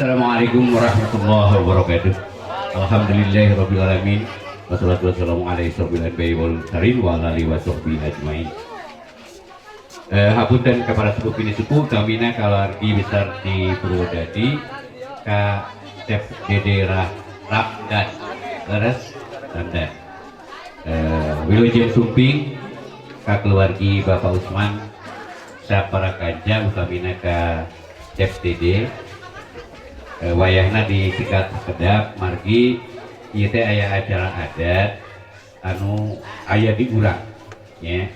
Assalamualaikum warahmatullahi wabarakatuh. Alhamdulillahirabbil alamin. Wassalatu wassalamu ala asyrofil anbiya'i wal mursalin wa ala alihi washabbihi ajmain. Hapunten kepada sepuh bini sepuh kamina kalargi besar di Purwodadi ka Dep Dedera Ramdan leres Ramdan. Wilujeng sumping ka keluargi Bapak Usman sapara kanja utamina ka Dep Dede. Wayahna di Sikat Kedap margi ieu teh aya acara adat anu aya di urang nya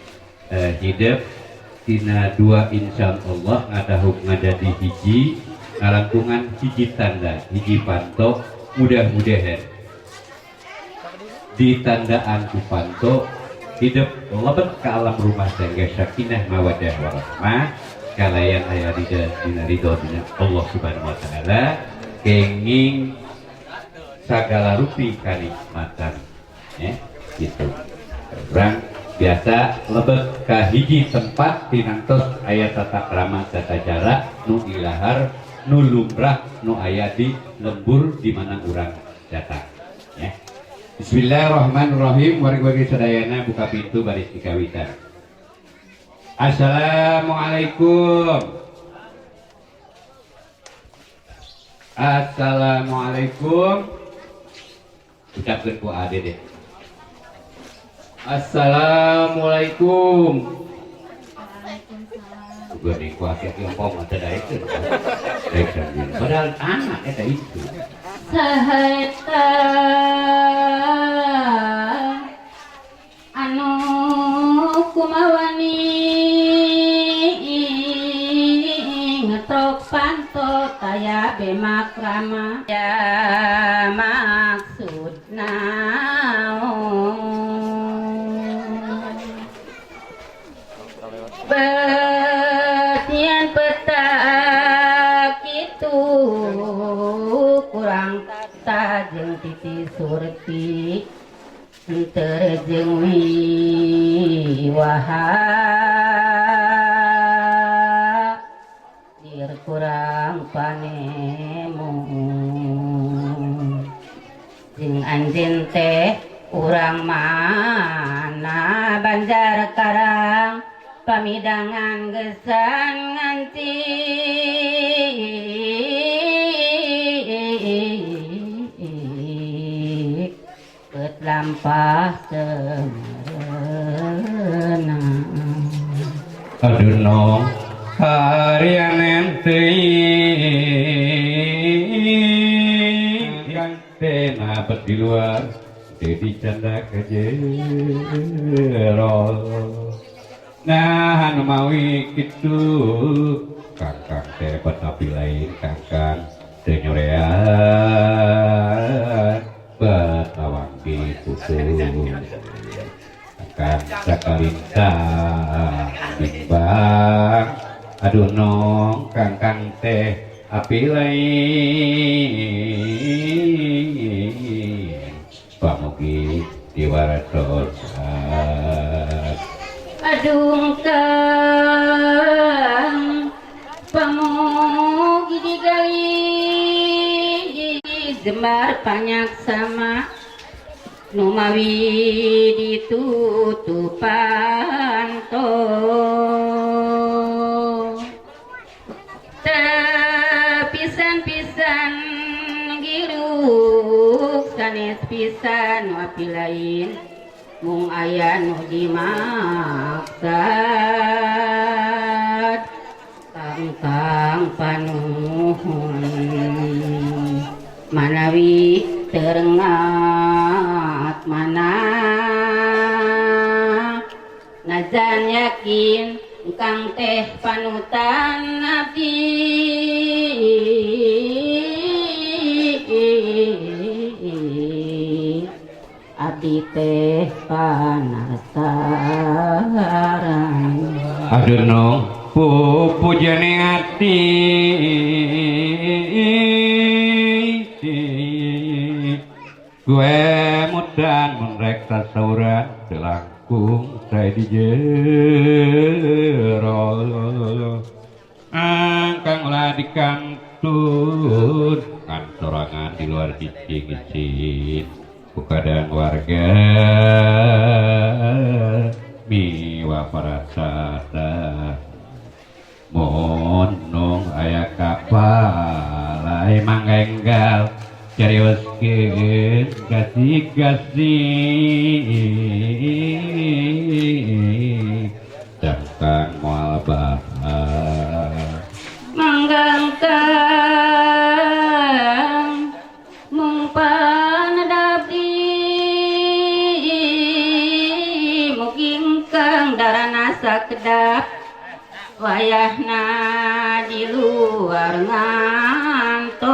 hidup tina dua insyaallah ngadahuk ngadadi hiji ngalangkungan hiji tanda hiji panto mudah-mudahan di tandaan ku panto hidup lebet ke alam rumah tangga sakinah mawaddah warahmah kalayan aya dina ridho dina Allah Subhanahu wa taala kenging segala rupi kanikmatan ya gitu. Orang biasa lebet ka hiji tempat tinangtos aya tata krama tata cara nu ilahar nu lumrah nu aya di lembur di mana urang datang ya. Bismillahirrahmanirrahim. Wargi-wargi sadayana buka pintu baris dikawitan. Assalamualaikum. Assalamualaikum. Ucapkan ku ade deh. Assalamualaikum. Juga nih ku asyik yang pom ada daikun. Daikun. Padahal anak eta itu. Sahaeta anu kumawani ngetrok panto taya bemakrama ya maksud betian petak itu kurang tajeng titi surti terjeng wiwaha dir kurang panemu jeung anjeun teh urang mana Banjar Karang pamidangan gesan nganti ket lampah semerena Aduh no harian ente yang tena di luar jadi canda kejero nah anu mawi kitu kakang teh tapi lain kakang teh nyorean betawang dipusung kakang sakalinta bimbang aduh nong kakang teh api lain pamugi diwarasan aduh kang pamugi digali jembar panyak sama numawi ditutupan to pisan-pisan giruk sanes pisan wapi lain mung aya nu dimaksad kang panuhun manawi terengat mana najan yakin kang teh panutan abdi abdi teh panasaran aduh no pupujane ati gue mudan menrek tasauran selangkung saya di jero angkang ladikan pantun kan sorangan di luar cicing-cicing keadaan warga miwa parasada monong aya kapal ay mangenggal carioskeun kasih dangkang moal bahar manggangkang mung panadabdi muging kang darana sakedap wayahna di luar ngantos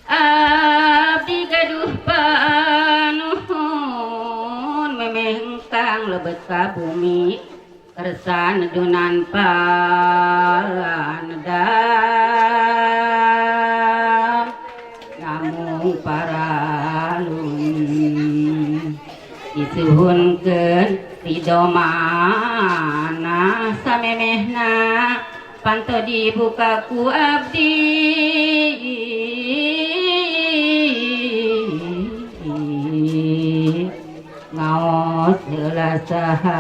abdi gaduh panuhun memeh kang lebet ka bumi kersan dunan palandam namung paralun isuhunkeun ridho mana samemehna panto dibuka ku abdi ngaos heula sahada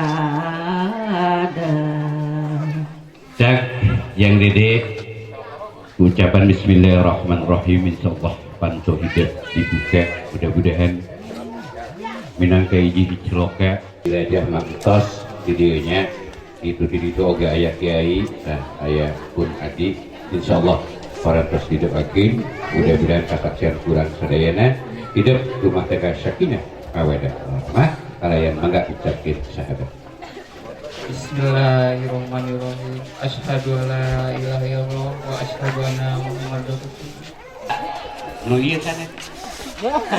cak yang dede ucapan bismillahirrahmanirrahim insyaallah panto hidup dibuka mudah-mudahan minangka hiji diceloka dilajah mantos videonya itu oga ayah kiai nah ayah pun adik insyaallah para tos hidup akin mudah-mudahan kakak siar kurang sadayana hidup rumah tangga sakinah mawaddah warahmah kalayan mangga ucapkeun sahabat. Bismillahirrahmanirrahim. Asyhadu an la ilaha illallah wa asyhadu anna Muhammadar Rasulullah. Nu ieu kana.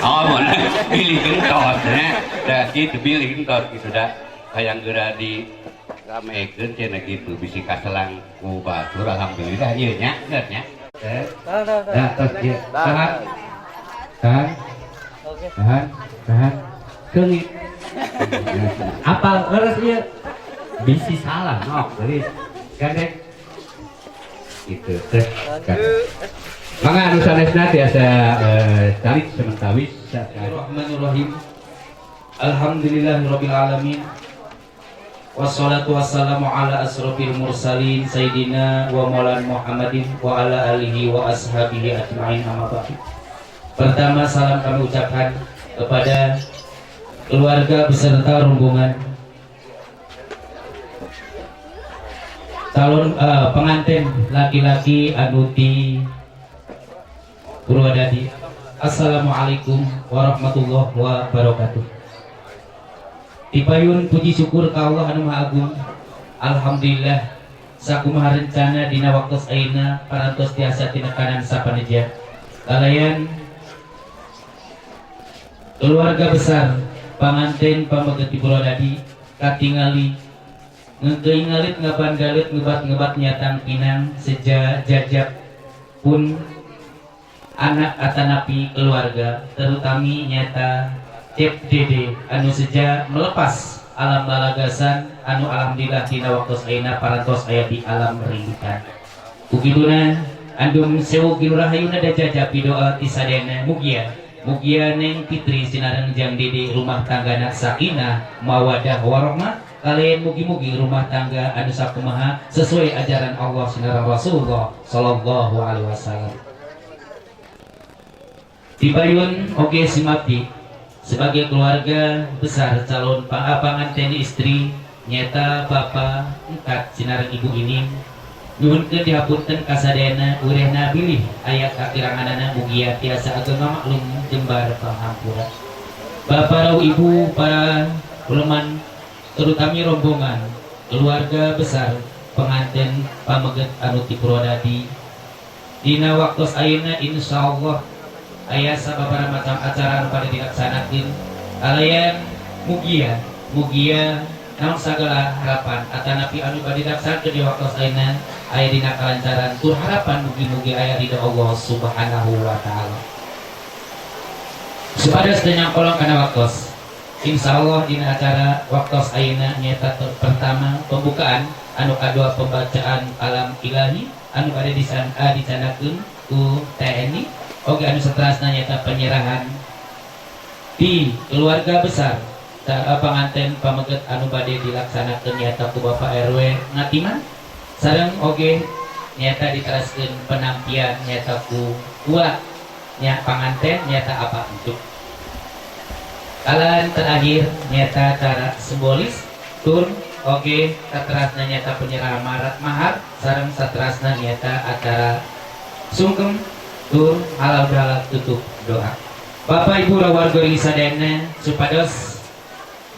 Oh, mana pilih gentos dah gitu pilih gentos gitu dah hayang geura di ramekeun cenah gitu bisi kaselang ku batur alhamdulillah ieu nya geus nya. Dah tos ieu. Tahan. Keungit. Apa leres ieu? Bisi salah nok geus. Gandeng. Gitu teh. Mangga anu sanesna tiasa tarik sementawis. Bismillahirrahmanirrahim. Alhamdulillahirabbil alamin. Wassalatu wassalamu ala asrofil mursalin sayyidina wa maulana Muhammadin wa ala alihi wa ashabihi ajmain amma ba'du. Pertama salam kami ucapkan kepada keluarga beserta rombongan calon pengantin laki-laki anuti Purwodadi. Assalamualaikum warahmatullahi wabarakatuh. Dipayun puji syukur ka Allah anu Maha Agung. Alhamdulillah sakumaha rencana dina waktos ayeuna parantos tiasa tinekanan sapaneja. Kalayan keluarga besar panganten pameget di Purwodadi katingali ngeuingalit ngabandalit ngebat nyatang pinang seja jajak pun anak atanapi keluarga terutami nyata Cep Dede anu seja melepas alam balagasan anu alhamdulillah dina waktos ayeuna parantos aya di alam ringkitan ukiduna andum sewu ginurahayuna da jajapi doa ti sadayana mugia neng Fitri sinareng jang Dede rumah tanggana sakinah mawadah warahmah kalian mugi-mugi rumah tangga anu sakumaha sesuai ajaran Allah sinareng Rasulullah sallallahu alaihi wasallam. Dipayun oge simapdi sebagai keluarga besar calon panganten istri nyata bapak engkat sinareng ibu ini nyuhunkeun dihapunten kasadayana urehna bilih aya kakiranganana mugia tiasa agama maklum jembar panghampura. Bapak rau ibu para uleman terutami rombongan keluarga besar pengantin pameget anu ti Purwodadi dina waktos ayeuna insyaallah aya sababaraha macam acara anu pada dilaksanakeun kalayan mugia naon sagala harapan atanapi anu pada dilaksanakeun di waktos ayeuna aya dina kalancaran tur harapan mugi-mugi aya ridho Allah Subhanahu wa taala. Supados teu nyangkolong kana waktos Insya Allah di acara waktu ayeuna nyata pertama pembukaan anu kedua pembacaan kalam ilahi anu ada dicanakeun ku TNI oge anu saterasna nyata penyerahan di keluarga besar panganten pameget anu bade dilaksanakeun nyata ku Bapak RW Ngatiman sareng oge nyata diteraskeun penampian nyata ku ulah nya panganten nyata apa untuk kalian terakhir nyata cara simbolis tur oge saterasna nyata penyerahan mahar sareng saterasna nyata acara sungkem tur halal bihalal tutup doa. Bapak Ibu rawarga sadayana supados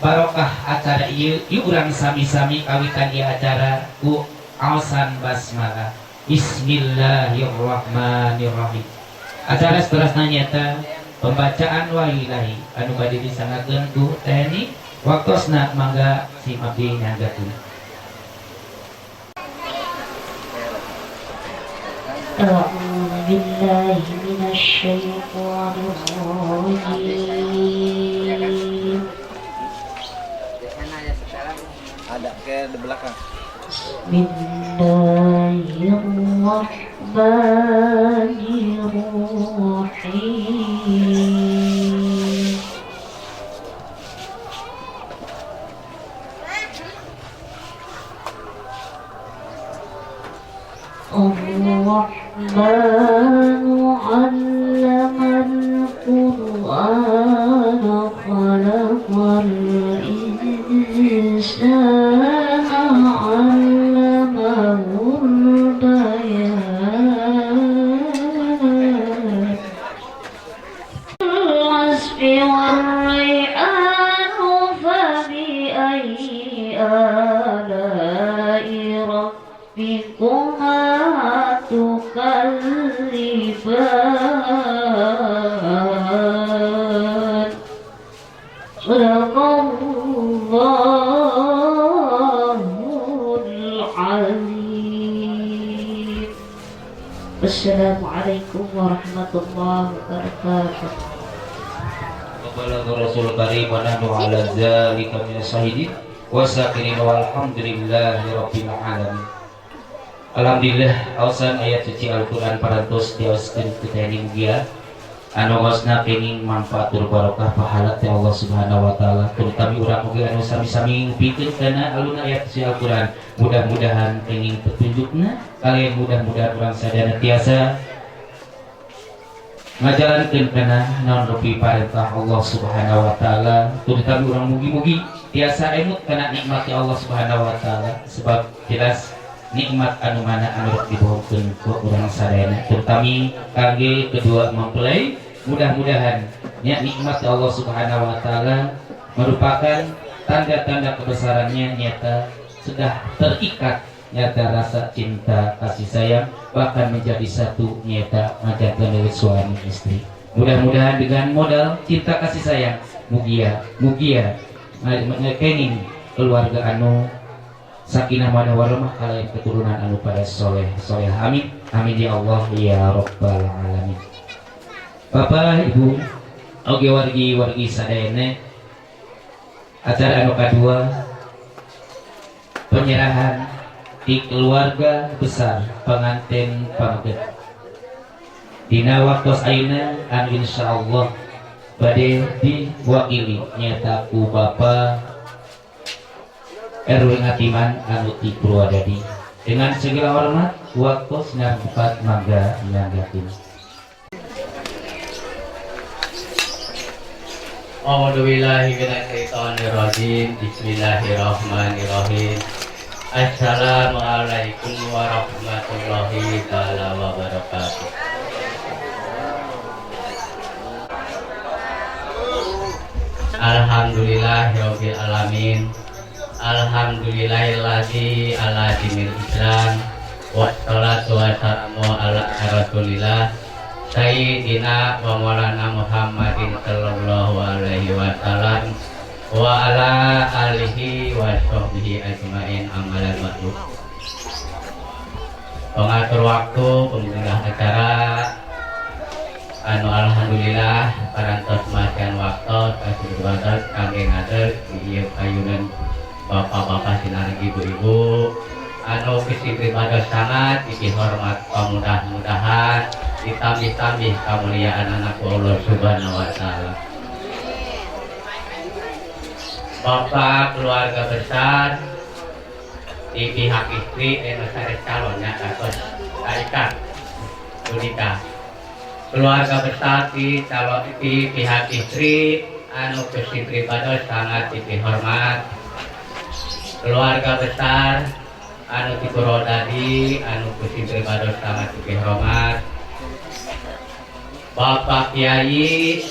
barokah acara ieu urang sami-sami kawitan ieu acara ku aosan basmalah. Bismillahirrahmanirrahim. Acara saterasna nyata pembacaan wahilahi anu bade disangakeun ku TNI waktosna mangga si abdi nyanggakeun. أعوذ بالله من الشيطان الرجيم بسم الله الرحمن الرحيم الرحمن علم القرآن خلق الإنسان علمه البيان العصف والريحان فبأي آلاء ربكما تكذبان صدق الله العظيم. السلام عليكم ورحمة الله وبركاته. Kepada Rasul Karim wa nahnu ala dzalika minas syahidin wa sakirin walhamdulillahirabbil alamin. Alhamdulillah ausan ayat suci Al-Qur'an parantos diaoskeun ku TNI mugia anu ngosna kenging manfaat tur barokah pahala ti Allah Subhanahu wa taala terutama urang mugia anu sami-sami ngupikeun kana aluna ayat suci Al-Qur'an mudah-mudahan kenging petunjukna kalian mudah-mudahan urang sadaya tiasa ngajalankeun kana naon rupi perintah Allah Subhanahu wa taala terutama urang mugi-mugi tiasa emut kana nikmat Allah Subhanahu wa taala sebab jelas nikmat anu mana anu dibawakeun ku urang sadayana terutama kangge kedua mempelai mudah-mudahan nya nikmat Allah Subhanahu wa taala merupakan tanda-tanda kebesarannya nyata sudah terikat nyata rasa cinta kasih sayang bahkan menjadi satu nyata ngajakeun suami istri. Mudah-mudahan dengan modal cinta kasih sayang mugia ngekenging keluarga anu sakinah mawaddah warahmah kalian keturunan anu pada soleh amin amin ya Allah ya rabbal alamin. Bapak Ibu oge wargi sadayana acara anu kadua penyerahan di keluarga besar pengantin pameget dina waktos ayeuna anu insyaallah bade diwakili nyata ku Bapak RW Ngatiman anu ti Purwodadi dengan segala hormat waktu sinar bukat mangga nyanggakeun. A'udzu billahi minasyaitonir rajim. Bismillahirrahmanirrahim. Assalamualaikum warahmatullahi taala wabarakatuh. Alhamdulillahirabbil alamin. Alhamdulillahilladzi ala dinil Islam wassalatu wassalamu ala rasulillah sayyidina wa maulana Muhammadin sallallahu alaihi wasallam wa ala alihi wa sahbihi ajmain amalan matlub. Pengatur waktu, penyelenggara acara anu alhamdulillah parantos macan waktu kasih ibadat kangge ngader ieu ayunan bapak-bapak sinar ibu-ibu anu bisi ibadah sangat dihormat mudah-mudahan ditambih-tambih kemuliaan anak Allah Subhanahu wa taala. Bapak keluarga besar di pihak istri sanes calonnya dados kaitan nikah. Keluarga besar di pihak istri anu bisi ibadah sangat dihormat. Keluarga besar anu di Purwodadi anu bisi ibadah sangat dihormat. Bapak Kiai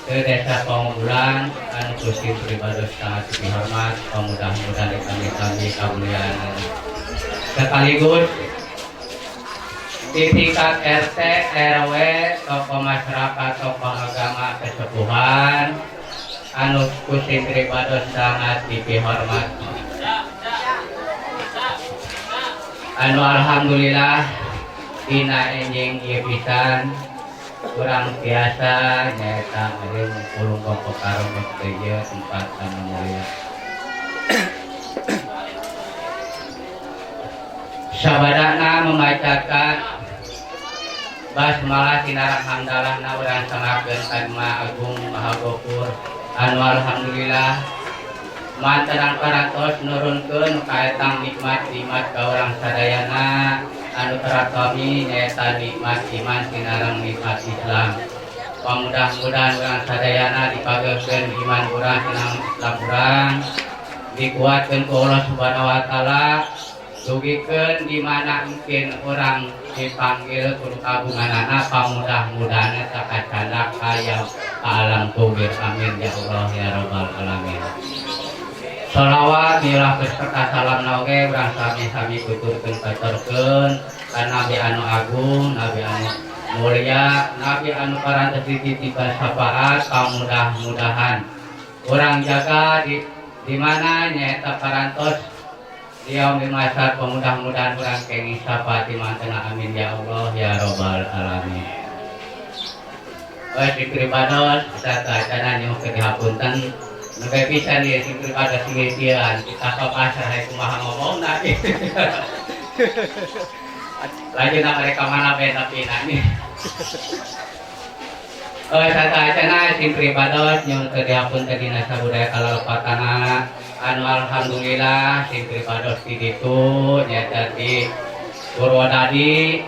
ke Desa Pangbulan anu bisi ibadah sangat dihormat. Mudah-mudahan kami kemuliaan sekaligus di tingkat RT, RW, tokoh masyarakat, tokoh agama, kesepuhan anu bisi ibadah sangat dihormat. Anu alhamdulillah dina enjing ieu pisan kurang biasa nyaeta meureun pulung pokok karon teh ieu tempat anu mulia. Sabadana membacakan basmalah sinarang hamdalahna urang sangakeun kalimat agung maha gofur anu alhamdulillah mantarang parantos nurunkeun kaetang nikmat-nikmat ka urang sadayana anu terat kami nyaeta nikmat iman sinareng nikmat Islam. Mudah-mudahan urang sadayana dipageukeun iman urang sinareng Islam urang dikuatkeun ku Allah Subhanahu wa taala dugikeun di mana mungkin urang dipanggil kudu kagunganana pamudah-mudahan sakacandak hayang ka alam kubur amin ya Allah ya rabbal alamin. Sholawat milah beserta salam nauge urang sami-sami tuturkeun katurkeun ka Nabi anu agung, Nabi anu mulia, Nabi anu parantos dititipan syafaat mudah-mudahan urang jaga di mana nyaeta parantos di yaumil mahsyar mudah-mudahan urang kenging syafaat di mantena amin ya Allah ya rabbal alamin. Baik dikiribados kita kacana nyuhkeun dihapunten Nggak bisa nih simpel pada singisian kita ke pasar hai kumaha ngomong nanti lagi nak mereka mana beda pina nih sata acana simpel pada nyung terdiapun tadi nasa budaya kalau patana anu alhamdulillah simpel pada di situ nyata di Purwodadi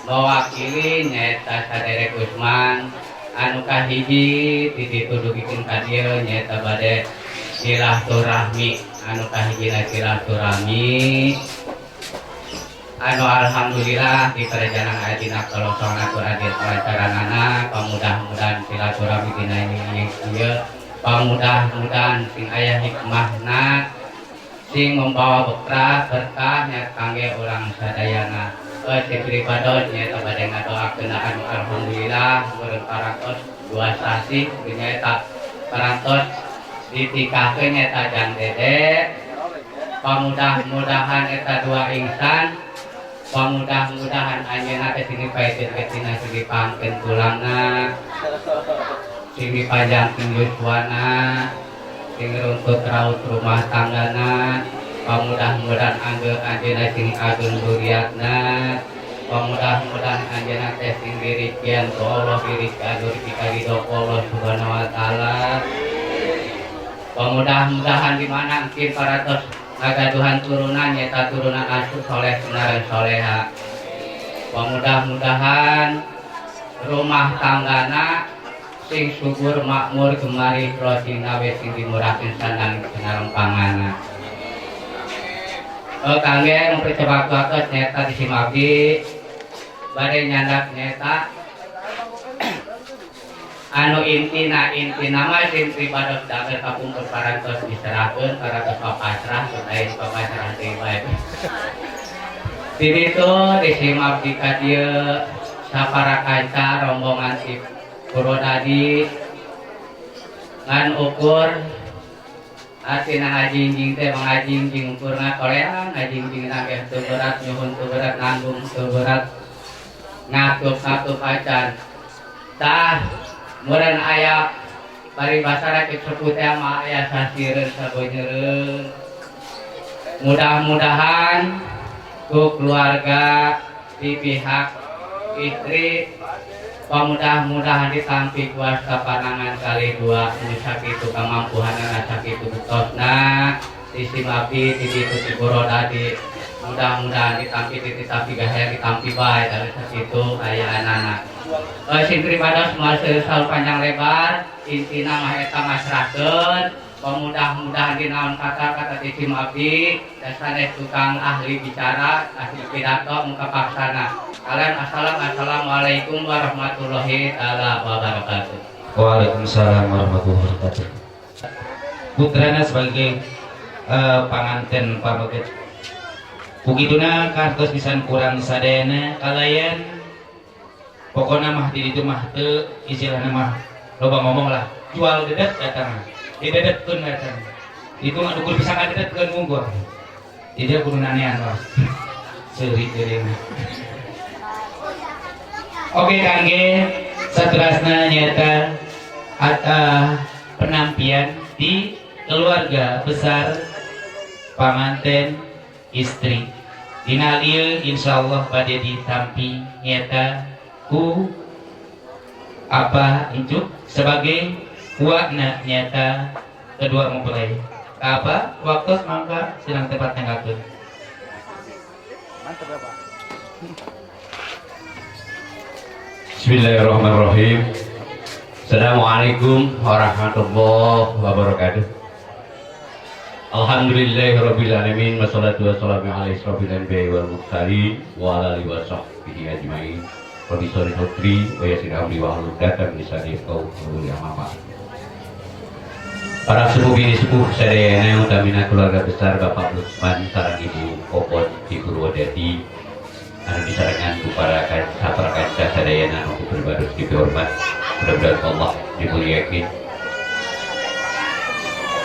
mewakili nyata Saderek Usman anu kahiji ditudugikeun ka dieu nyaeta bade silaturahmi anu kahijina silaturahmi anu alhamdulillah di perjalanan aya dina kalosona kuradil parancaranana pamudah-mudahan silaturahmi dina ieu pamudah-mudahan sing aya hikmahna sing membawa berkah nya kangge urang sadayana. Sipri padon nyaeta bade ngadoakeun anu alhamdulillah meureun parantos dua sasi nyaeta parantos ditikahkeun nyaeta Jang Dede pamudah-mudahan eta dua insan pamudah-mudahan anjeunna teh sing dipaeteun ke tina sing dipangkeun tulangna sing dipajangkeun yuswana sing runtut raut rumah tanggana pamudah-mudahan anjeunna sing agung duriatna pamudah-mudahan anjeunna teh sing dirikian ku Allah dirikan ridho Allah Subhanahu wa taala pamudah-mudahan di mana mungkin paratos ngagaduhan turunan nyaeta turunan asuh soleh sinareng soleha pamudah-mudahan rumah tanggana sing subur makmur gemari rosina we sing dimurahkeun sandang sinareng pangana. Kangge mempercepat waktu nyata disimaki badai nyandak nyata anu intina mah sing pribados damel kapungkur parantos diserahkeun parantos papasrah supaya papasrah teh bae. Di ditu disimak di ka dieu sapara kanca rombongan si Purwodadi ngan ukur atina ngajingjing teh mangajingjing ukurna kolean ngajingjing nangkeh teu berat nyuhun teu berat nanggung teu berat ngatup acan tah meureun aya bari basara ke sepuh teh mah aya sasireun sabeuneureun. Mudah-mudahan ku keluarga di pihak istri mudah-mudahan ditampi kuasa panangan kali dua sakitu kamampuhanna sakitu butosna sisi abdi di ditu Burodadi mudah-mudahan ditampi tapi gahaya ditampi bae dari sakitu aya anak-anak. Sing pribados moal seueur panjang lebar intina mah eta masrakeun mudah-mudahan dinaon kata-kata di tim abdi dasane tukang ahli bicara ahli pidato muka paksana. Kalian assalamualaikum warahmatullahi wabarakatuh. Waalaikumsalam warahmatullahi wabarakatuh. Putrana sebagai panganten pamoget Pugituna kantos pisan kurang sadayana kalayan pokoknya mah di itu mah teu istilahna mah loba ngomong lah jual dedet datang didedetkeun datang itu mah dukur bisa ngadedetkeun munggul tidak kudu nanean lah seuri teuing. Oke kangge saterasna nyata penampian di keluarga besar pamanten istri dina ieu insyaallah bade ditampi nyata ku apa injuk sebagai kuatna nyata kedua mempelai apa waktu mangga sedang tepat nenggakeun. Bismillahirrahmanirrahim. Assalamualaikum warahmatullahi wabarakatuh. Alhamdulillahirabbil alamin wassalatu wassalamu ala asyrofil anbiya'i wal mursalin wa ala alihi washabbihi ajmain. Rabbi sholli sadri wa yassir amri wa hlul 'uqdatam min lisani yafqahu qawli. Amma ba'd. Para sepuh bini sepuh sadayana utamina keluarga besar Bapak Lukman sareng Ibu Popon di Purwodadi anu disarengan ku para kanca sadayana anu berbados dihormat. Mudah-mudahan Allah dimuliakeun.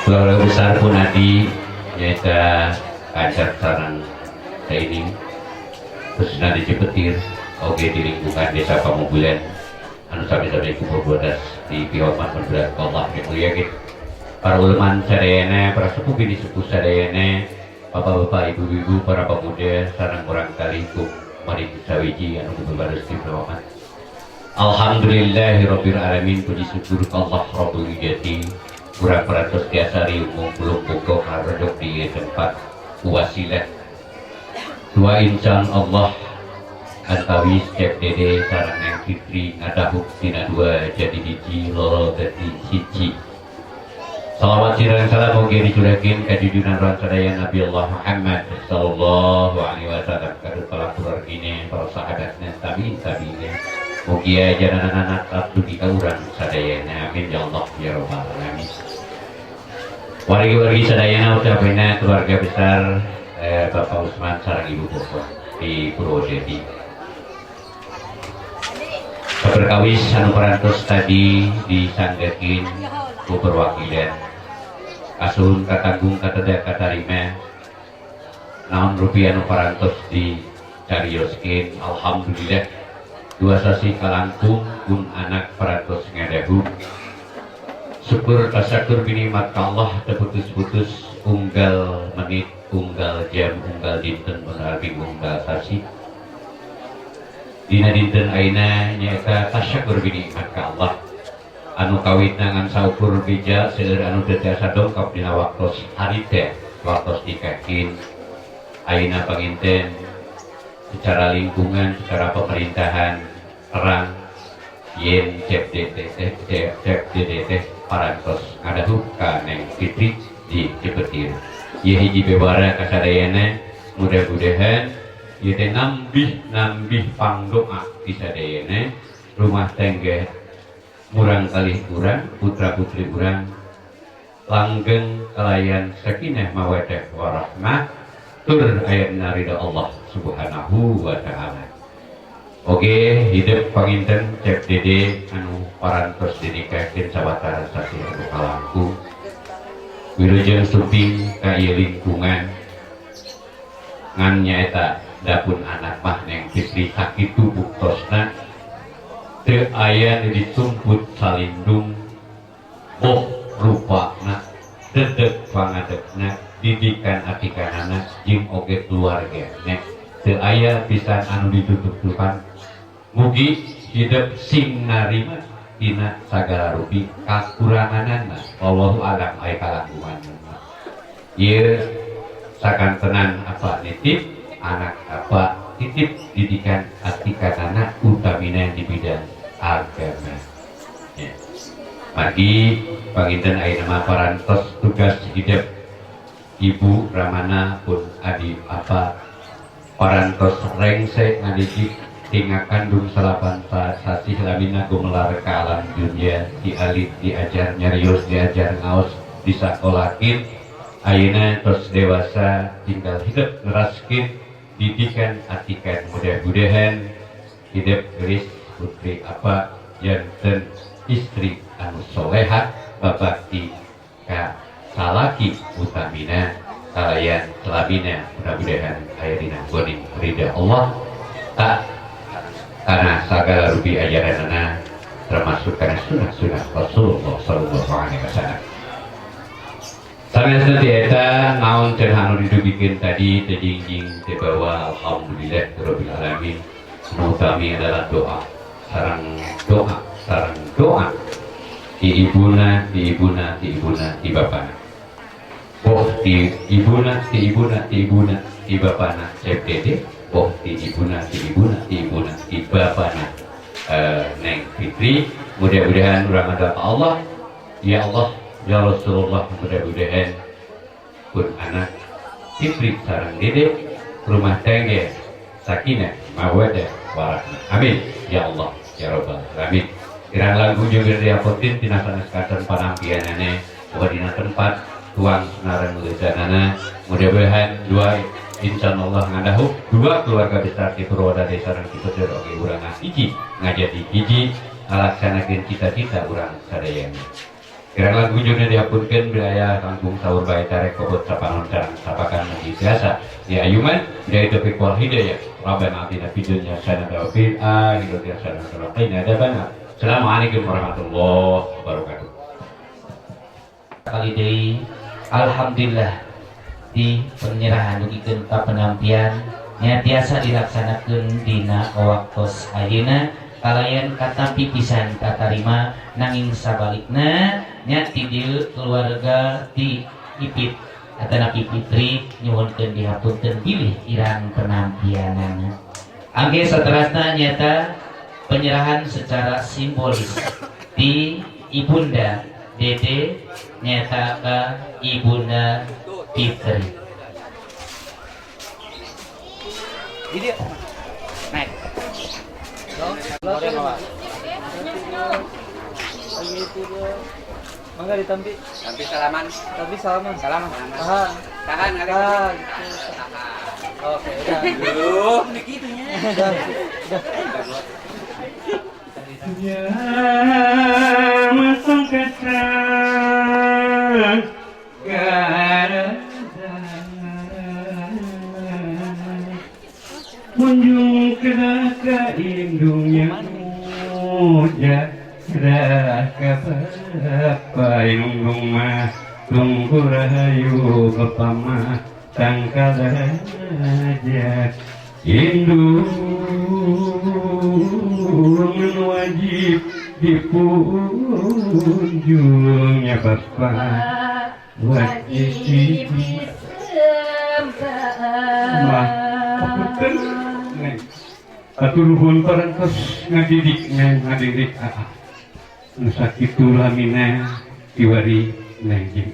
Keluarga besar pun adi nyata kacar sarang ini khususnya di Cipetir oge di lingkungan desa Pamubulan anu sami-sami ku berbodas di pihormat mudah-mudahan Allah dimuliakeun. Para ulama sadayana, para sepuh bini sepuh sadayana, bapak-bapak, ibu-ibu, para pemuda sareng urang kalikum mari sawiji anu berbados di pihormat. Alhamdulillahirabbil alamin, puji syukur ka Allah Rabbul Izzati. Kurang peratus diasari umum belum pokok harjok di tempat wasilah dua insan Allah antawis cek dede sarang yang fitri ngadahuk tina dua jadi hiji lolo dadi siji. Salawat sirang salam mugi dicurakeun ka junjungan ran sadaya Nabi Allah Muhammad sallallahu alaihi wasallam ka para keluargine para sahabatna tabi'in mugi ajaran-anak abdi ka urang sadayana amin ya Allah ya rabbal alamin. Wargi-wargi sadayana ucapena keluarga besar Bapak Usman sareng Ibu Popon di Purwodadi. Kaperkawis anu parantos tadi disanggekeun ku perwakilan asun katanggung kateda katarima naon rupiah anu parantos dicarioskeun. Alhamdulillah dua sasi kalangkung pun anak parantos ngadahu. Syukur tasakur binimat Allah terputus-putus unggal menit, unggal jam, unggal dinten, menarbi unggal sasi. Dina dinten aina nyata tasakur binimat Allah. Anu kawit nangan saukur bija seueur anu teu tiasa dongkap dina waktos hari teh, waktos dikakin. Aina panginten secara lingkungan, secara pemerintahan terang yen cek DDT parantos ngadahu ka Neng Fitri di Cipetir. Ieu hiji bebara kasadayana mudah-mudahan ieu teh nambih pangdoa di sadayana rumah tangga murang kalih urang putra putri urang langgeng kalayan sakinah mawaddah warahmah tur ayatna ridha Allah subhanahu wa ta'ala. Oke, hidup panginten cek dede anu parantos dinikakeun sawatara sasi anu kalangkung wilujeng suping ka ieu lingkungan ngan nyaeta dapun anak mah Neng Fitri sakitu buktosna teu aya ditumput salindung boh rupana dedeg pangadegna didikan atikanana jeung oge keluarga nek teu aya pisan anu ditutup-tutupan mugi hidup sing narima tina sagala rupi kakuranganana wallahu alam aya kalangungan ieu sakantenan apa nitip anak apa titip didikan atikanana utamina di bidang agama ya. Magi panginten ayeuna parantos tugas hidup Ibu Ramana pun adi apa parantos rengse ngadidik tingakan dung salapan sasih lamina gumelar ke alam dunia dialit diajar nyarios diajar ngaos disakolakin ayeuna tos dewasa tinggal hidup ngeraskin didikan atikan mudah-mudahan hidup geris putri apa janten istri anu soleha babakti ka salaki utamina kalayan selabina mudah-mudahan ayadina boning ridha Allah tak karena segala rupi ajaranana termasuk karena sunnah Rasulullah sallallahu alaihi wasallam. Sanes nanti eta naon cenah anu didubikeun tadi teh jingjing teh bawa alhamdulillah rabbil alamin. Utami adalah doa sareng doa di ibuna di bapana. Oh di ibuna di bapana CFDD. Oh di ibuna di bapana Neng Fitri. Mudah-mudahan urang ada Allah ya Allah ya Rasulullah mudah-mudahan pun anak Fitri sareng dede rumah tangga sakinah mawaddah warahmah amin ya Allah ya Rabbal alamin. Kirang lagu juga diapotin tina saneskeun panampianana bahwa dina tempat tuang senaran leuzanana mudah-mudahan dua insyaallah ngadahu dua keluarga besar di Purwodadi sareng kitu teh oge urang hiji ngajadi hiji ngalaksanakeun cita-cita urang sadayana. Kirang lagu juga dihapunkeun biaya kampung sahur bae tarek kobot sapanon sareng sapakan mugi biasa di ayuman dari taufiq wal hidayah rabbana atina fid dunya hasanatan wa fil akhirati hasanatan wa qina adzabannar. Assalamualaikum warahmatullahi wabarakatuh. Kali deui alhamdulillah di penyerahan dugikeun ka penampian nya tiasa dilaksanakeun dina waktos ayeuna kalayan katampi pisan katarima nanging sabalikna nya ti dieu keluarga ti Ipit atanapi Fitri nyuhunkeun dihapunten bilih irang penampianana. Angge saterasna nyata penyerahan secara simbolis di Ibunda Dede nyata ke Ibunda Fitri. Jadi naik. Mangga ditampi. Tapi salaman. Salaman. Tahan. Tahan kali. Oke, udah. Belum begitunya. Udah. Ya masang kesang kunjung ke indungnya muda raka bapa indung mah tunggu rahayu bapa mah tangkal aja indung wajib dipunjungnya bapa wajib Aturhun parantos ngadidik nusakitu lamina tiwari neng jing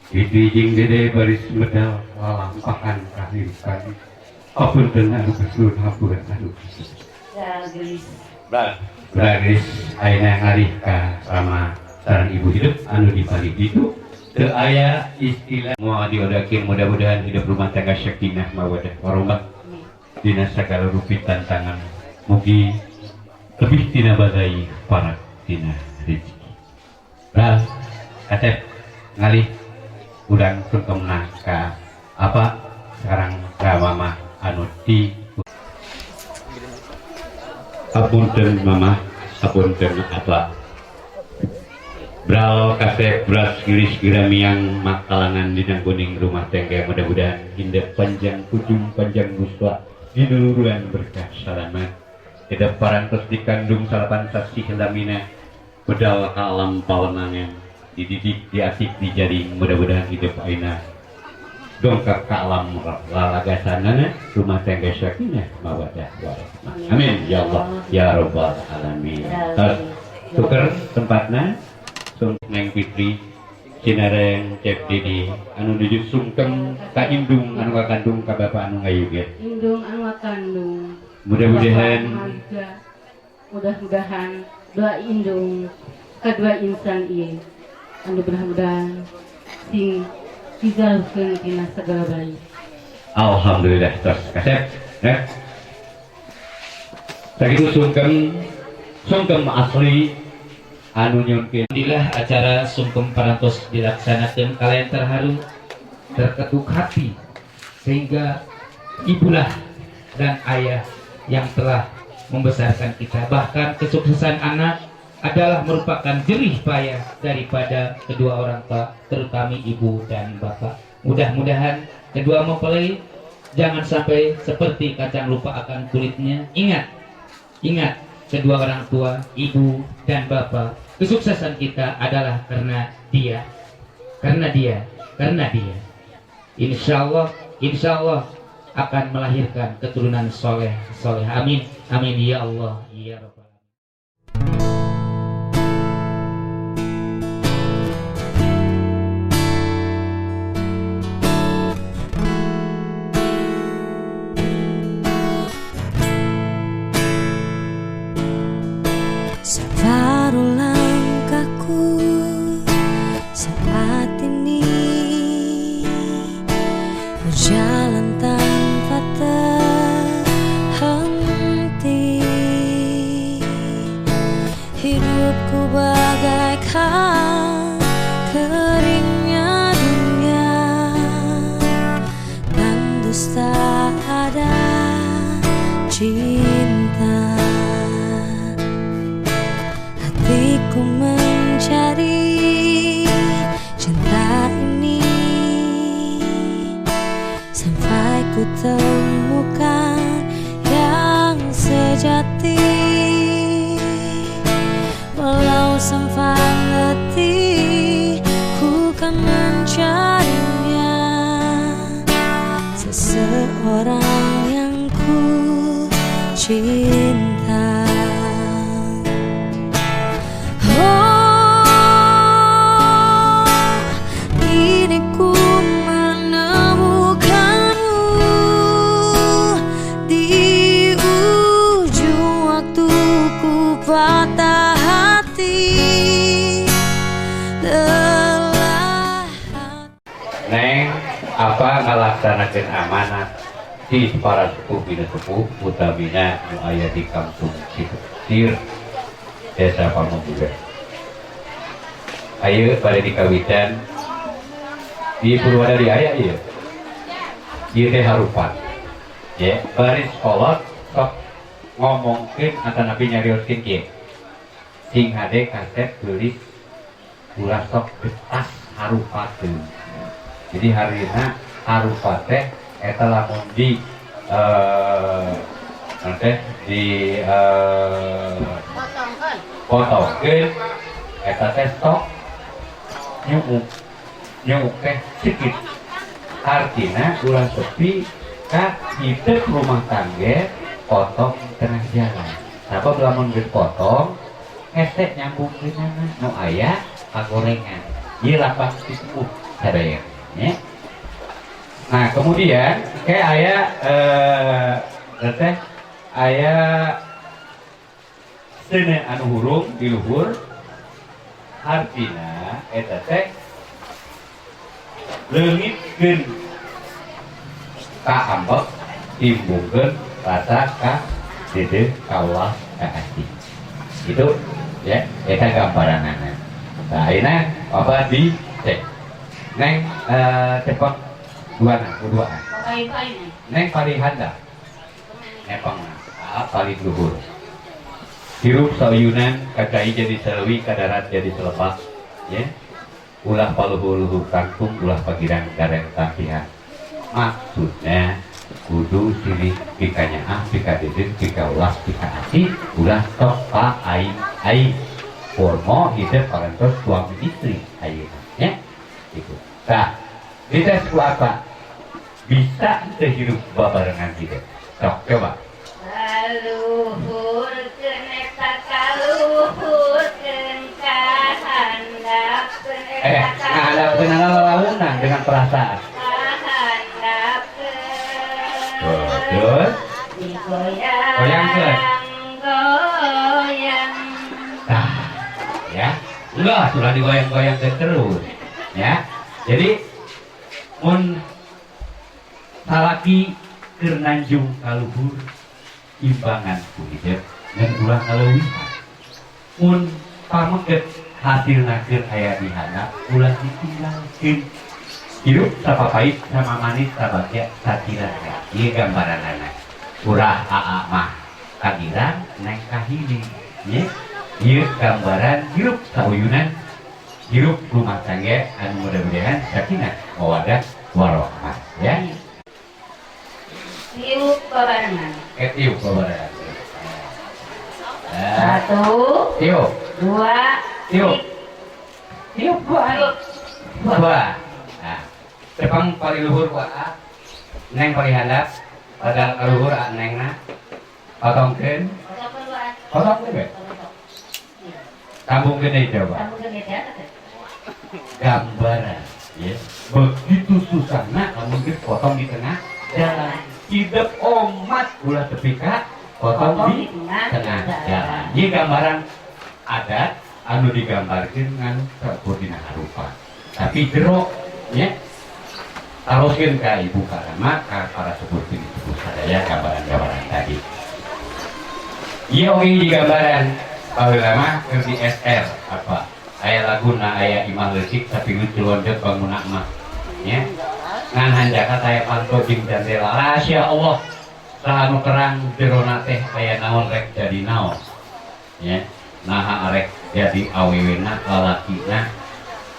itu jing dede baris medal lalampahan kahlipan apunten anu kesul hapuran anu Bragis ayeuna ngalih ka sama sareng ibu hidup anu dibalik itu teu aya istilah moal diodakeun mudah-mudahan hidup rumah tangga sakinah mawaddah warahmah dina sagala rupi tantangan mugi lebih tina badai para tina rezeki. Bral, Asep ngalih udang sungkemna ka apa sekarang ka mama anu di apunten mama Hapunten atla Bral kasep beras giris giramiang makalangan dinang kuning rumah tangga mudah-mudahan hindap panjang ujung panjang muswa dinuluruan berkah salamat tidak parantos dikandung salapan saksi helamina bedal ka alam pawenangan dididik diasik dijaring mudah-mudahan hidup aina dongkap ke alam lalagasanana rumah tangga sakinah mawadah warahmah amin ya Allah ya rabbal alamin. Tuker tempatna Neng Fitri Cinareng Cep Didi anu nuju sungkem ka indung anu kakandung ka bapak anu ngayuget indung anu kandung mudah-mudahan mudah-mudahan doa indung kedua insan ieu anu mudah-mudahan sing dijalkeun tina segala baik. Alhamdulillah tos kasep ya sakitu sungkem asli anu nyunkeun. Alhamdulillah acara sungkem parantos dilaksanakan kalian terharu terketuk hati sehingga ibulah dan ayah yang telah membesarkan kita, bahkan kesuksesan anak adalah merupakan jerih payah daripada kedua orang tua, terutama ibu dan bapak. Mudah-mudahan kedua mempelai jangan sampai seperti kacang lupa akan kulitnya. Ingat kedua orang tua, ibu dan bapak, kesuksesan kita adalah karena dia. Insya Allah akan melahirkan keturunan soleh. Amin, amin ya Allah, ya Rabbal. Separuh langkahku saat ini berjalan tanpa terhenti. Hidupku bagaikan keringnya dunia dan dusta ada cinta. Hatiku mencari cinta ini sampai ku temukan yang sejati. Walau sampai letih ku kan mencarinya, seseorang yang ku cinta. Patah hati lelah. Neng apa ngalaksanakeun amanat di para sepuh bina sepuh utamina nu aya di kampung Cipetir Desa Pamubuga. Ayeuna pada dikawitan di Purwadadi aya ieu. Ieu teh harupat. Ya, bari sekolah sok ngomongkeun atanapi nyarioskeun kieu. Sing hade kaset tulis ulah sok betas harupateun. Jadi harina harupat teh eta lamun di potongkeun eta teh sok nyuk teh sikit. Artina ulah sepi ka hidup rumah tangga potong tengah jalan. Napa lamun dipotong esek nyambung ke sana nu aya kagorengan. Ieu lapang itu sadaya nya. Nah, kemudian kayak aya aya seuneu anu hurung di luhur artina eta teh leungitkeun ka ambek timbungkeun rasa ka dede kaulah ka ati. Itu ya, eta gambaranana. Nah, ayeuna apa di cek. Neng cepot duaan. Neng paling handap. Nepang paling luhur. hirup sauyunan kakai jadi selewi kadarat jadi selepas ya ulah paluhur-luhur kangkung ulah pagiran gareng tampihan maksudnya kudu silih pikanya pika didik pika ulah pika asih ulah tok pa aing formo hidup parentos suami istri aing ya itu nah kita apa bisa terhirup babarengan hidup sok coba Kaluhur keneta kaluhur kehandap ngadap lalunan dengan perasaan kehandap terus goyang ke goyang nah ya enggak sudah digoyang-goyang terus ya jadi mun salaki keur nanjung kaluhur imbangan ku hidup dan ulah kalewihan mun pameget hasilna keur aya di handap ulah ditinggalkeun hirup sapapait sama manis sabagya satirana ieu gambaranana urah aa mah kagiran neng kahini ye ieu gambaran hirup sauyunan hirup rumah tangga anu mudah-mudahan sakinah mawaddah warahmah ya Tiup babarengan tiup babarengan Satu tiup Dua tiup tiup dua nah tepang paling luhur wa neng paling handap padahal kaluhur nengna potongkeun potongkeun sambungkeun deui coba gambaran ya begitu susahna lamun dipotong di tengah jalan hidup omat ulah tepika potong di tengah jalan ieu gambaran adat anu digambarkeun ngan sabudina harupa tapi jero nya taroskeun ka ibu karama ka para sepuh sadaya gambaran-gambaran tadi ieu oge gambaran baheula mah keur di SR apa aya laguna aya imah leucik tapi lucu lonjot bangunan mah nya ngan hanjakat aya panto jeung jandela rahasia Allah saha nu terang jerona teh aya naon rek jadi naon ya naha arek jadi awewena lalakina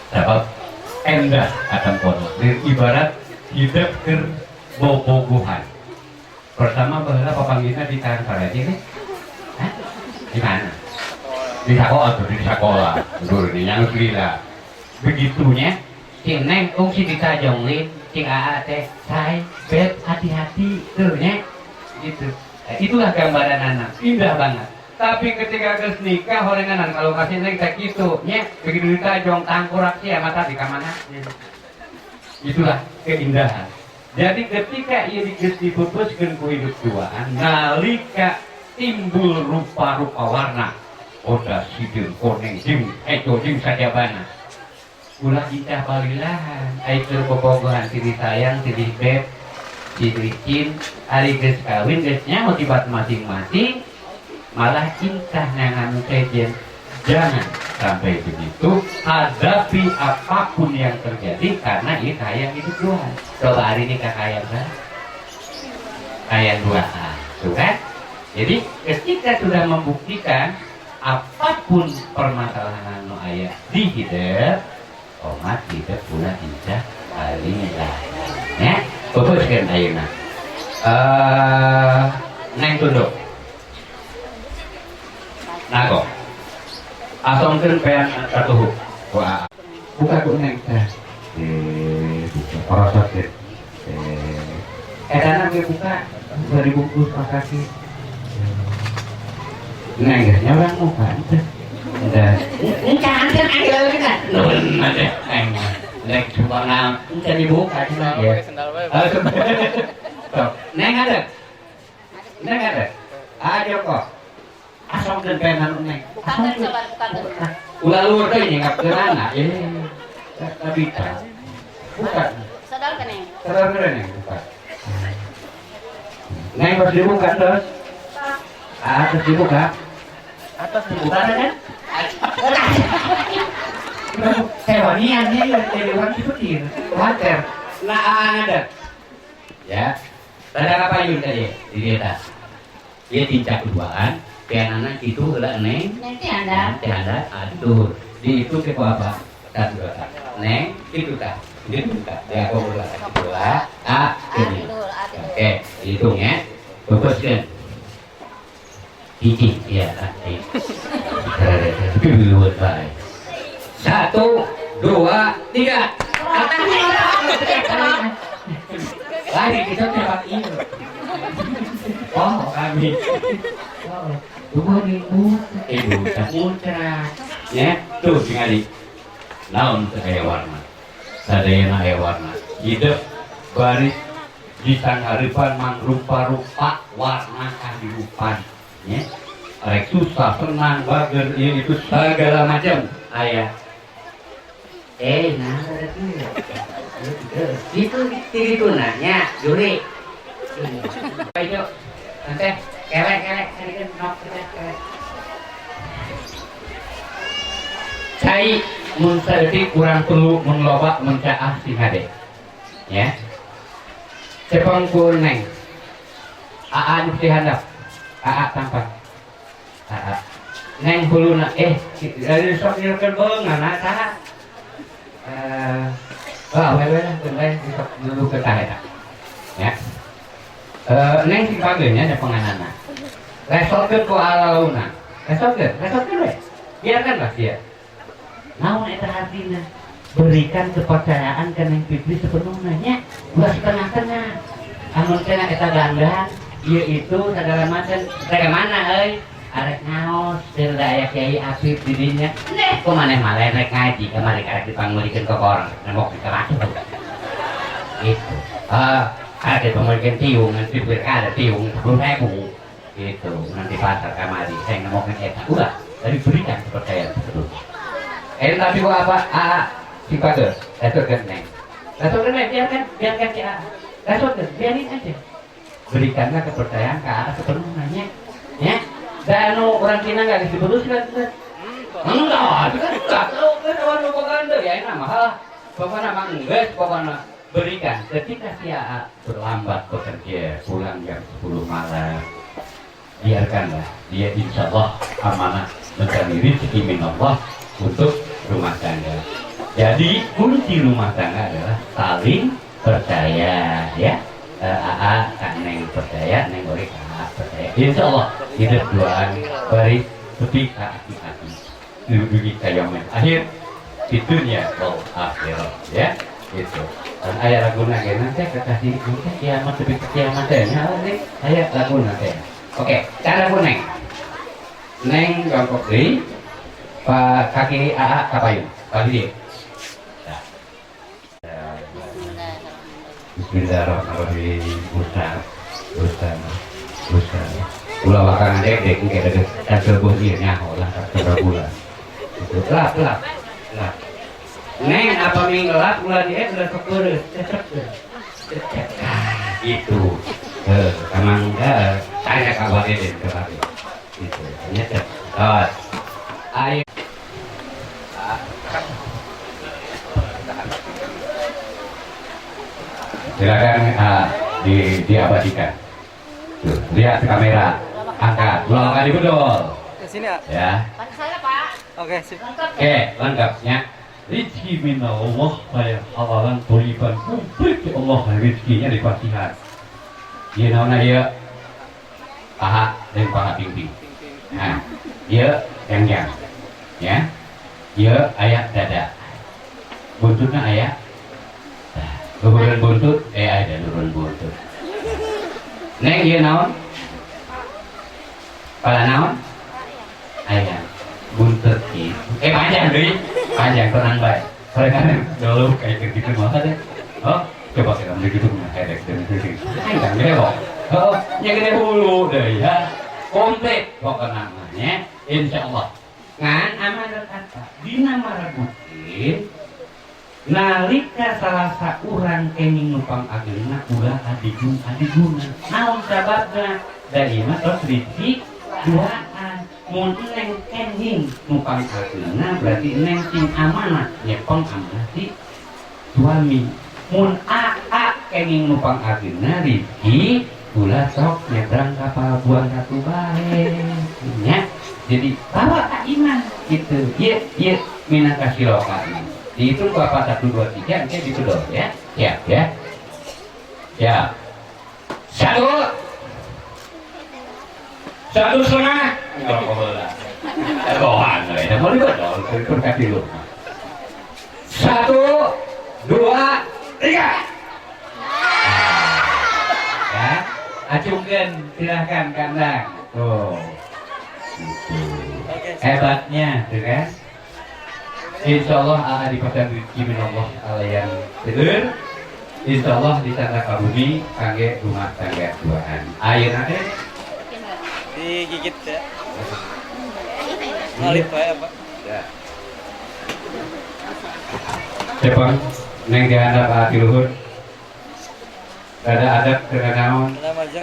sabab endah akan kono ibarat hidup keur bobogohan pertama baheula papanggihna di Tangan Paraji teh di mana di sekolah tuh di sekolah dur ini yang lila begitunya cing neng kongsi ditajongin cing aa teh say bet hati-hati tuh nya gitu itulah gambaran anak indah banget tapi ketika geus nikah horenganan kalau kasih neng teh kitu nya begitu ditajong tangkurak sia mata di kamana itulah keindahan jadi ketika ia geus dipupuskeun ku hidup duaan nalika timbul rupa-rupa warna oda sideung koneng jeung eco jeung sajabana ulah icah balilahan ai keur bobogohan tiri sayang tiri beb tiri cin ari geus kawin geus nya motivat masing-masing malah incah nangan sejen jangan sampai begitu hadapi apapun yang terjadi karena ini hayang hidup Tuhan coba hari ini kakayang hayang duaan tuh kan jadi ketika sudah membuktikan apapun permasalahan anu aya di hidup omat hidup pula insya Allah ya pupuskeun ayeuna neng tunduk nago asongkeun pean katuhuk wah buka ku neng teh buka prosot teh edana ge buka dibungkus makasih neng geus nyorang muka teh dan Angkat lagi kan nun ade neng neng coba nang teh dibuka cenah ya neng ada ayo kok asongkeun pean neng ulah luhur teh nyingap keurana tapi buka Sadar kan Neng? sadar neng buka neng harus dibuka terus atas dibuka atas dibuka kan hewaniannya jadi orang diputir water nah ada ya ada apa yun tadi di desa dia tincak duaan pianana itu heula neng. Nanti Anda. Teh ada aduh. Di itu ke apa? Tah dua tah. Neng itu tah. Itu tah. Ya aku ulah dua. A ini. Oke, hitung ya. Fokuskan. Ini ya tadi. Dulu baik. 1, 2, 3. Lagi kita tempat ini. Oh kami. Tunggu nih, ibu mutra. Ya, tuh sekali. Naon saya warna. Sadayana aya warna. Hidup baris di sangharipan mangrupa-rupa warna kahirupan. Ya. Rek susah, senang, bager, ini itu segala macam. Ayah. Nah, itu nanya, Juri. Ayo, nanti kelek, nok, kelek. Cai mun saeutik kurang perlu mun loba mun caah sing hade. Ya. Cepeng neng. Aa di handap. Aa tampak. Aa. Neng huluna dari sok nyerkeun beungan saha. Wewe bisa dulu ke tah ya. Neng si pageunnya ada penganana. Resotkeun ku alalauna. Resotkeun we. Biarkanlah dia. Naon eta hartina? Berikan kepercayaan ke Neng Fitri sepenuhnya nya. Ulah setengah-tengah. Amun cenah eta dandan, ieu itu segala macam. Tega mana euy? Arek ngaos teu daya Kiai Afif di dinya. Neh, ku maneh mah rek ngaji kamari karek dipanggulikeun ke orang, nembok di kelas. Gitu. Ada pemulikeun tiung, nanti berkada tiung 10.000. Gitu. Nanti pasar kamari saya nembokkeun eta. Ulah, dari berikan kepercayaan tersebut. Tapi gua apa? Si Pager, resotkeun Neng. Resotkeun Neng, biarkan si A. Resotkeun, biarin aja. Berikanlah kepercayaan ke A sepenuhnya. Ya. Dan orang Cina nggak diputuskan. Enggak, itu kan enggak. Kalau propaganda ya ini mah. Pokoknya mah enggak, pokoknya berikan. Ketika si A terlambat bekerja, pulang jam 10 malam, biarkanlah dia insya Allah amanah mencari rezeki min Allah untuk rumah tangga. Jadi kunci rumah tangga adalah saling percaya, ya. AA kan Neng percaya, Neng boleh percaya. Insya Allah hidup duaan baris putih hati-hati. Dugi kayaman. Akhir itunya kau akhirat, ya. Itu. Dan ayat lagu nage nanti kekasih nanti kiamat lebih kiamat deh. Ayat lagu nage. Oke, cara pun Neng. Neng jongkok deh. Pak kaki AA kapayun. Kali dia. Bismillahirrahmanirrahim. Ustaz. Ulah bakaran dedek engke dedek kasel bosir nyaho lah kasel bulan. Lap. Neng apa minggelap ulah dia udah kepeureuh, cecep. Itu. Emang tanya ka Abah Deden kemarin. Itu. Nyecep. Ayo. Silakan diabadikan. Tuh, lihat kamera, angkat, ulang kali bedol. Ke sini ya? Ya. Pakai saya Pak. Oke, sip. Oke, lengkapnya. Rizki min Allah saya hawalan toliban kumplit ke Allah rizkinya di Fatihah. Dia naona ya paha dan paha pingping. Nah, dia yang ya. Dia ayat dada. Buntutnya ayat. Luhuran buntut, ada luhuran buntut. Neng dia naon? Pala naon? Ayah, buntut gitu. Panjang deh, panjang tenang baik. Soalnya dulu kayak gitu banget deh. Oh, coba kita begitu kayak dan gitu. Panjang deh loh. Oh, yang gede hulu deh ya. Komplit pokoknya namanya. Insya Allah. Ngan amanat kata. Dina marabutin. Nalika salah saurang kenging nupang ageuna ulah adiguna naon sababna dari mah tos rizki duaan mun neng kenging nupang ageuna berarti neng sing amanah nyepong amanah si suami mun aa kenging nupang ageuna rizki ulah sok nyebrang kapal buang satu bae nya jadi bawa Kak Iman gitu iya minangka silokan dihitung bapak 1 2 3 nanti gitu dong ya siap ya siap 1 setengah enggak boleh bohong ya mau dibodol berkati lu 1 2 3 ya acungkan silahkan kandang tuh hebatnya tuh kan insya Allah akan dipasang rezeki minallah alayan bener insya Allah di tanda kabumi kangge rumah tangga duaan air nanti Digigit ya. Ngalip bae, Pak. ya Cepang neng dihandap hati luhur ada adab dengan naon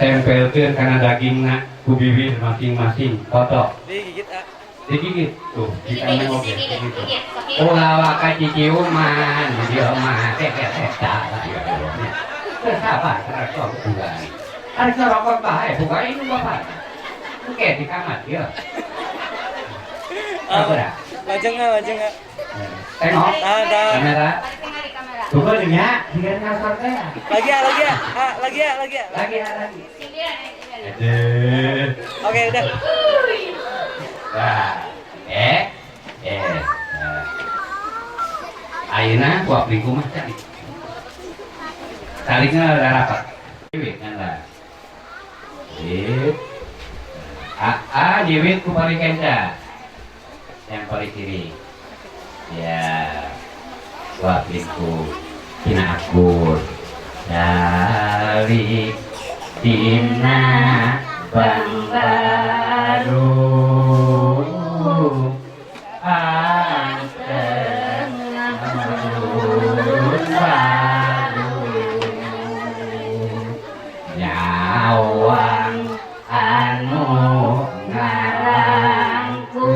tempelkeun kana dagingna ku bibir masing-masing foto Digigit, ah. digigit tuh jika neng oke gitu ulah ka ciciung mah dia mah eta sabar rokok bukan ada rokok bae bukan ini bapak oke di kamar ya apa Majeng enggak? tengok Ada. kamera tunggu nya tinggal ngasar teh Lagi ya. Lagi ya. lagi Oke, udah. nah ayeuna kuap lingku mah cari tariknya ada rapat kan lah jewit ku paling kenca yang paling kiri ya kuap lingku cina akur dari Tina Bang Baru Anteng Baru Nyawang anu ngarangku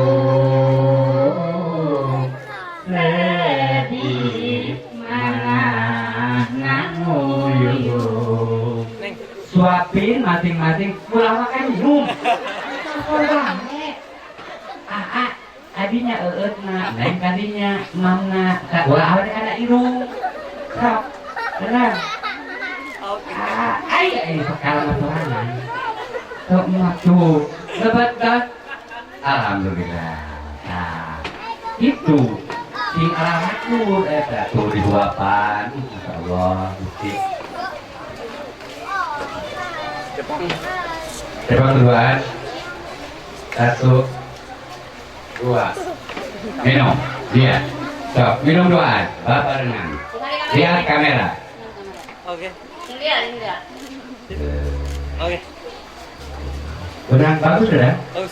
sedih manahnamu yuk suapin masing-masing pulang makan minum adinya neng kadinya mamna ulah ada irung sok benar ay sekarang aturan sok tuh lebat gas alhamdulillah nah itu sing alamatku eta tuh di duapan insyaallah Gusti Jepang duaan 1 2 minum lihat sok minum duaan bapak renang lihat kamera Oke. Lihat. Oke. benar bagus sudah Bagus.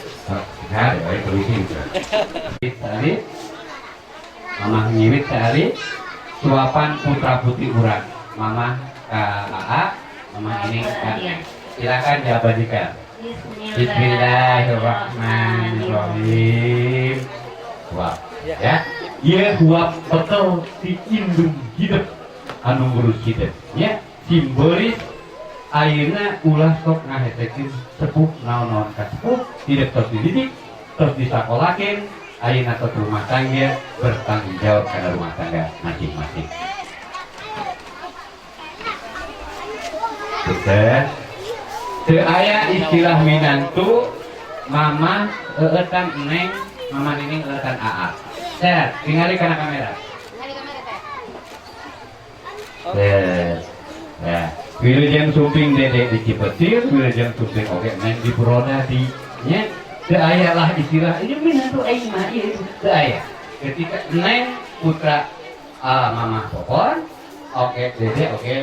nah baik permisi tadi mama nyiwit tadi suapan putra putri urang mama AA mama ini silakan diabadikan Bismillahirrahmanirrahim wah ya iya huap betul si indung hidup anu ngurus hidup ya simbolis ayeuna ulah sok ngahetekeun sepuh naon-naon ka sepuh tidak terus dididik terus disakolakeun ayeuna ke rumah tangga bertanggung jawab kana rumah tangga masing-masing betul teu aya istilah minantu mama eueutan neng mama nining eueutan AA set tingali kana kamera ya wilujeng sumping dedek di Cipetir wilujeng sumping oke neng di Purwodadi nya teu aya lah istilah ini minantu aing mah ieu teu aya ketika neng putra mama popon oke dedek oke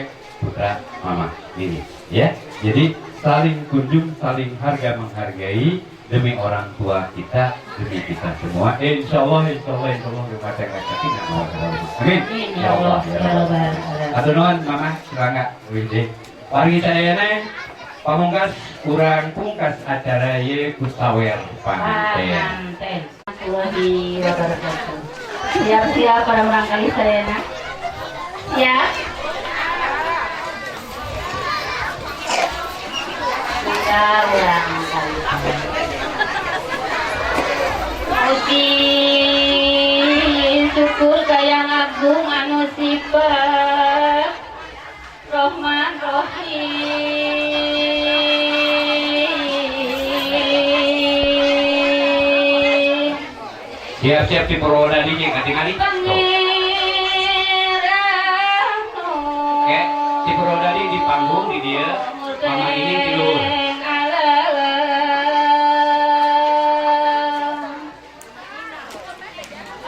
putra mama ini ya jadi saling kunjung, saling harga menghargai demi orang tua kita, demi kita semua. Insya Allah rumah tangga kita tidak mau terlalu. Amin. Ya Allah. Atau non, mama, silangga, Widi. Pagi saya neng, pamungkas kurang pungkas acara ye kusawer panganten. Warahmatullahi wabarakatuh. Siap-siap pada merangkali saya nak. Siap. Orang kali. Muji syukur kayang agung anu sifat Rahman Rahim. Siap-siap di Purwodadi nih, kali-kali. Oke, di Purwodadi di panggung di dia, mama ini tidur.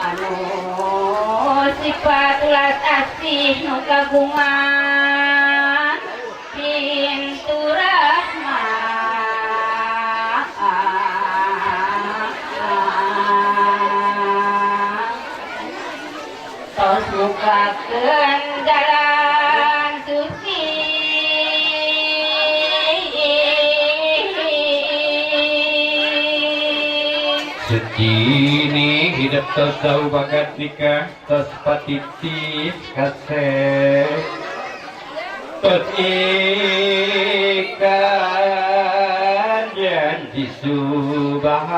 Anu sifat ulas asih nu kagungan pintu rahmat tos bukakeun jalan suci Suci ini hidup tos tahu bakat nikah tos patitis kasih tos ikan janji subahaya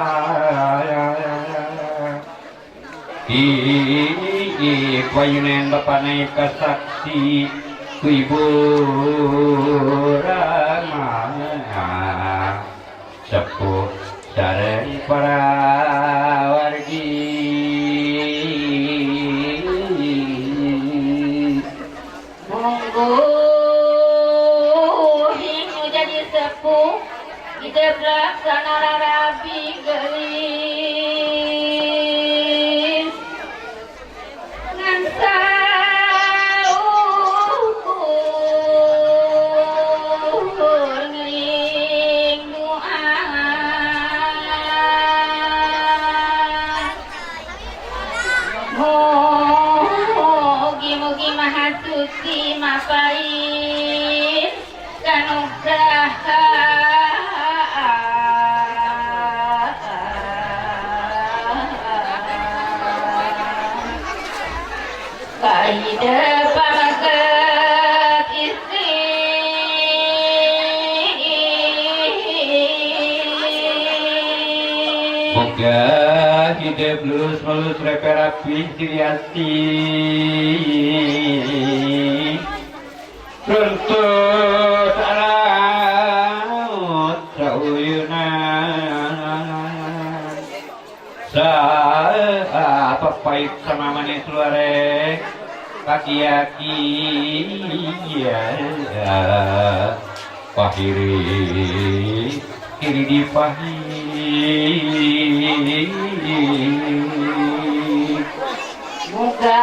payunan bapak naik saksi ku ibu Rama sepuh sareng para wargi monggo hinyu jadi sepuh hidup laksana rabi gelis ngan saukur ngeling doa mugi-mugi maha suci mapain kanugraha kehidupan maket istri moga hidup lurus mulus rapi diriati tuntut araut sauyunan apa pahit sama manis luare kaki-kaki ya pahiri kiri dipahit moga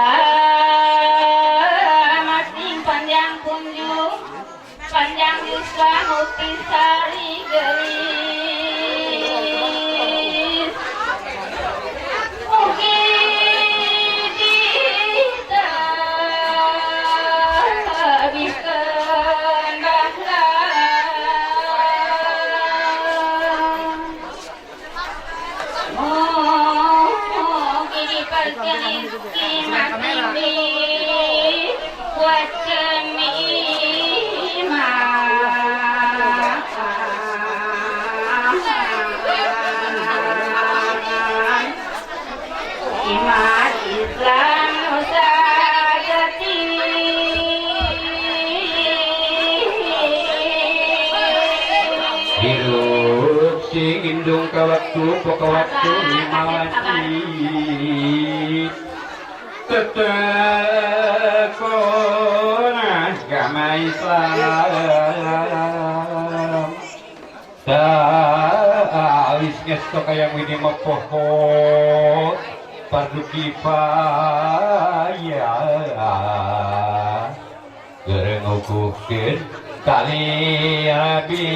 masing panjang kunjung panjang yuswa muti sari gelis mugi ditabihkeun bahlan mugi diparkeun rizki makmini wacan iman Islam nusajati hidup si indung ke waktu himawati tetekona agama Islam ta'alis ngesto kaya wini mepohot fardu kifayah gereng ukukeun tali rabi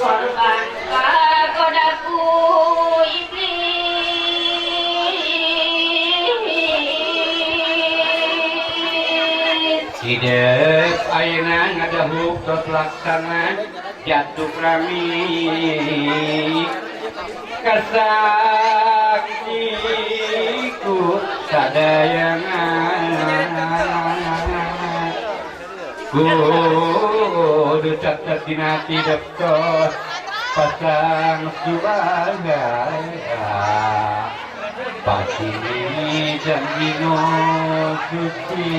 korban pagodaku iblis. Hidup ayeuna ngadahuk tos laksana jatuh rami kasaktiku sadayangan kudu catet dina tidep tos pasang subagaya pasini janjino suci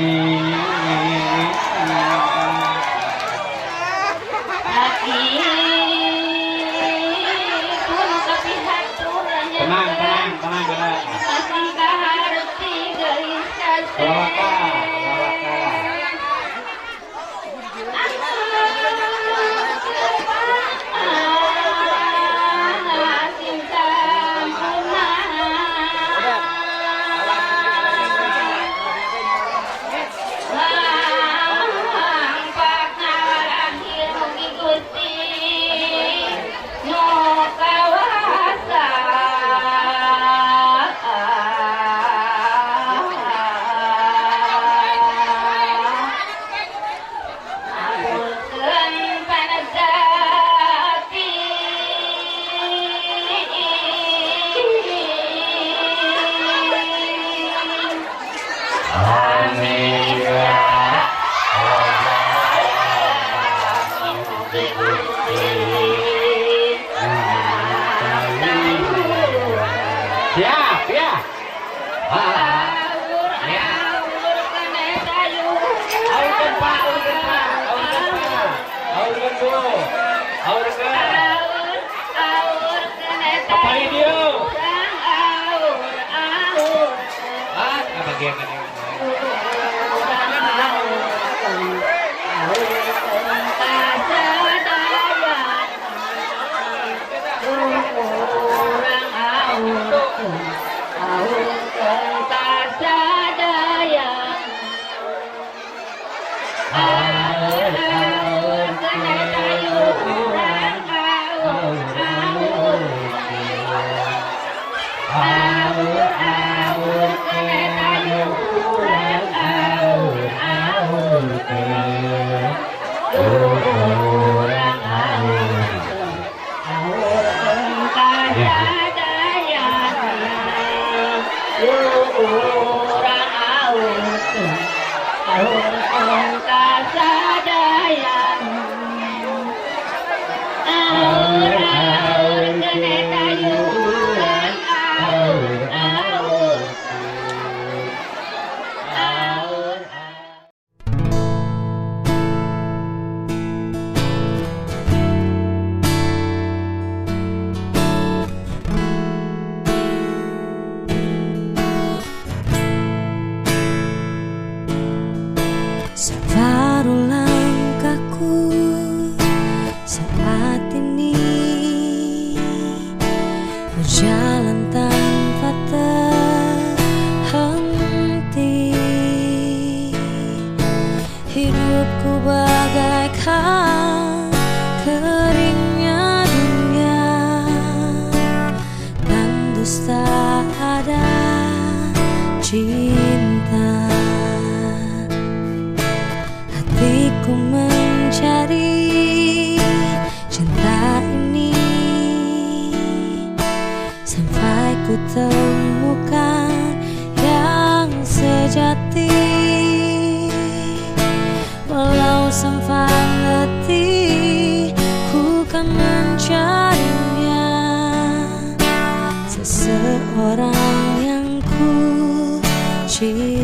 Hati pun kepihak turanya Tenang, Bella. masih keharti gelisah Lawakan. Siap ya. Separuh langkahku saat ini berjalan tanpa terhenti. Hidupku bagaikan keringnya dunia dan dusta ada cinta. Hatiku mencari cinta ini sampai ku temukan yang sejati. Walau sampai letih ku kan mencarinya, seseorang yang ku cinta.